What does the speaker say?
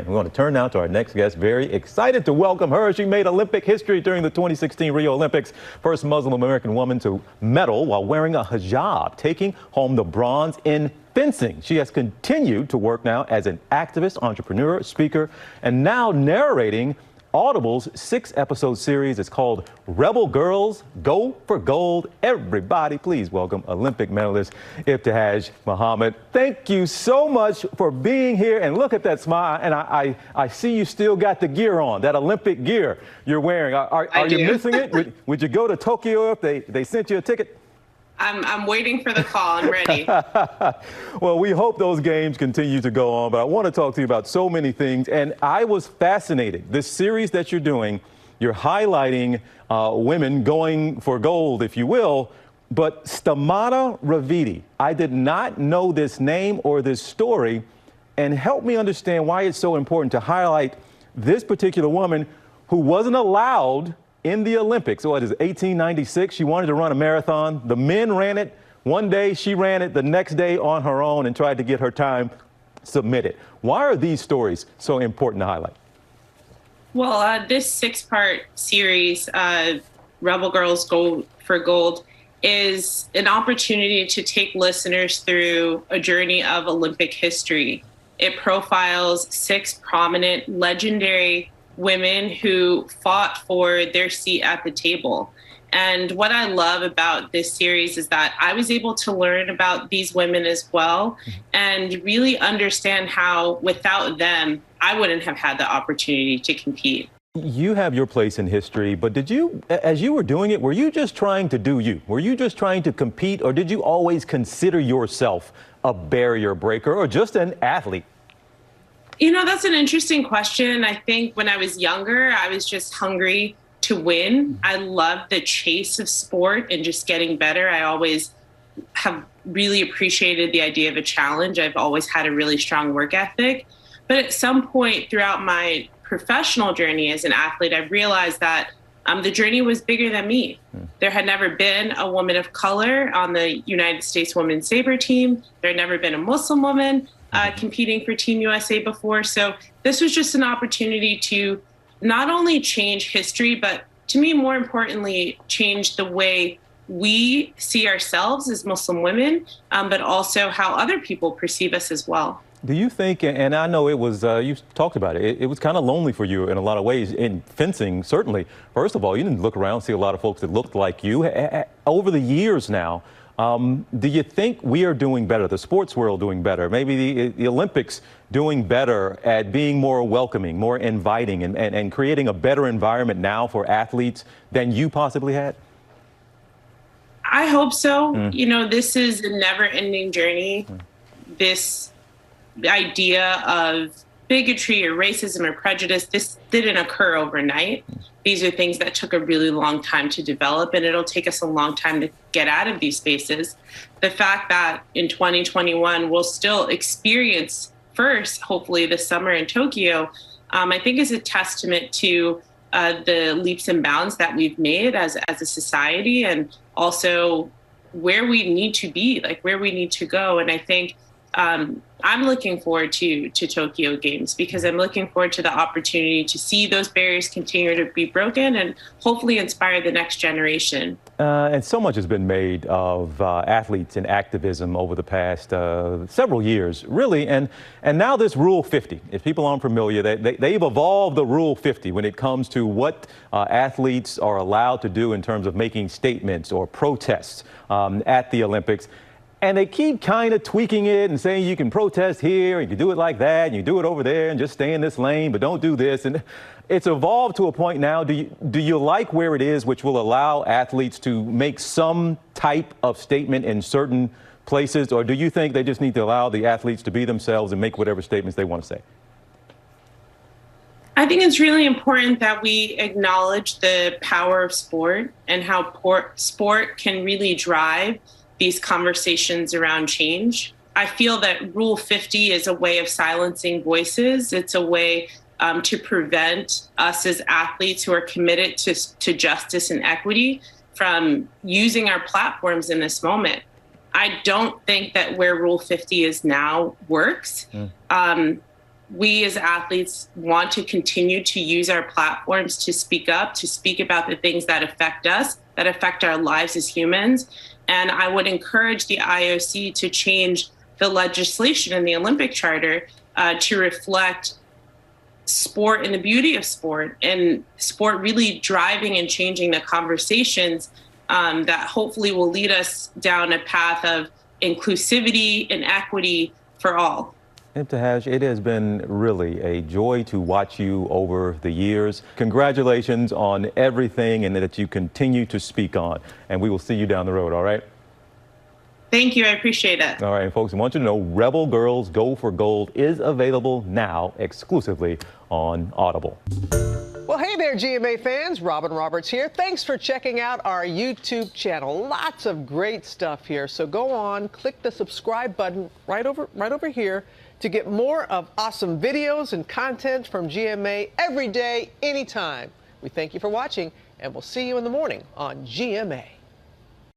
And we're going to turn now to our next guest. Very excited to welcome her. She made Olympic history during the 2016 Rio Olympics. First Muslim American woman to medal while wearing a hijab, taking home the bronze in fencing. She has continued to work now as an activist, entrepreneur, speaker, and now narrating Audible's 6-episode series. It's called Rebel Girls Go for Gold. Everybody, please welcome Olympic medalist Ibtihaj Muhammad. Thank you so much for being here. And look at that smile. And I see you still got the gear on, that Olympic gear you're wearing. Are you missing it? Would you go to Tokyo if they sent you a ticket? I'm waiting for the call. I'm ready. Well, we hope those games continue to go on, but I want to talk to you about so many things. And I was fascinated. This series that you're doing, you're highlighting women going for gold, if you will. But Stamata Ravidi, I did not know this name or this story. And help me understand why it's so important to highlight this particular woman who wasn't allowed in the Olympics. What is it, 1896? She wanted to run a marathon. The men ran it. One day she ran it, the next day on her own, and tried to get her time submitted. Why are these stories so important to highlight? Well, this 6-part series, Rebel Girls Go for Gold, is an opportunity to take listeners through a journey of Olympic history. It profiles 6 prominent, legendary women who fought for their seat at the table. And what I love about this series is that I was able to learn about these women as well and really understand how without them, I wouldn't have had the opportunity to compete. You have your place in history, but did you, as you were doing it, were you just trying to do you? Were you just trying to compete, or did you always consider yourself a barrier breaker or just an athlete? You know, that's an interesting question. I think when I was younger, I was just hungry to win. I loved the chase of sport and just getting better. I always have really appreciated the idea of a challenge. I've always had a really strong work ethic. But at some point throughout my professional journey as an athlete, I realized that the journey was bigger than me. There had never been a woman of color on the United States women's saber team. There had never been a Muslim woman competing for Team USA before. So this was just an opportunity to not only change history, but to me, more importantly, change the way we see ourselves as Muslim women, but also how other people perceive us as well. Do you think, and I know it was, you talked about it, it was kind of lonely for you in a lot of ways in fencing, certainly. First of all, you didn't look around, see a lot of folks that looked like you. Over the years now, do you think we are doing better, the sports world doing better, maybe the Olympics doing better at being more welcoming, more inviting, and creating a better environment now for athletes than you possibly had? I hope so. You know, this is a never-ending journey. This idea of bigotry or racism or prejudice, this didn't occur overnight. These are things that took a really long time to develop, and it'll take us a long time to get out of these spaces. The fact that in 2021 we'll still experience first, hopefully this summer in Tokyo, I think is a testament to the leaps and bounds that we've made as a society, and also where we need to be, like where we need to go. And I think I'm looking forward to Tokyo Games because I'm looking forward to the opportunity to see those barriers continue to be broken and hopefully inspire the next generation. And so much has been made of athletes and activism over the past several years, really. And now this Rule 50, if people aren't familiar, they've evolved the Rule 50 when it comes to what athletes are allowed to do in terms of making statements or protests at the Olympics. And they keep kind of tweaking it and saying you can protest here, you can do it like that, and you do it over there, and just stay in this lane, but don't do this. And it's evolved to a point now. Do you like where it is, which will allow athletes to make some type of statement in certain places, or do you think they just need to allow the athletes to be themselves and make whatever statements they want to say? I think it's really important that we acknowledge the power of sport and how sport can really drive these conversations around change. I feel that Rule 50 is a way of silencing voices. It's a way to prevent us as athletes who are committed to justice and equity from using our platforms in this moment. I don't think that where Rule 50 is now works. we as athletes want to continue to use our platforms to speak up, to speak about the things that affect us, that affect our lives as humans. And I would encourage the IOC to change the legislation in the Olympic Charter to reflect sport and the beauty of sport, and sport really driving and changing the conversations that hopefully will lead us down a path of inclusivity and equity for all. Ibtihaj, it has been really a joy to watch you over the years. Congratulations on everything and that you continue to speak on. And we will see you down the road, all right? Thank you. I appreciate it. All right, and folks, I want you to know Rebel Girls Go for Gold is available now exclusively on Audible. Well, hey there, GMA fans. Robin Roberts here. Thanks for checking out our YouTube channel. Lots of great stuff here. So go on, click the subscribe button right over here to get more of awesome videos and content from GMA every day, anytime. We thank you for watching, and we'll see you in the morning on GMA.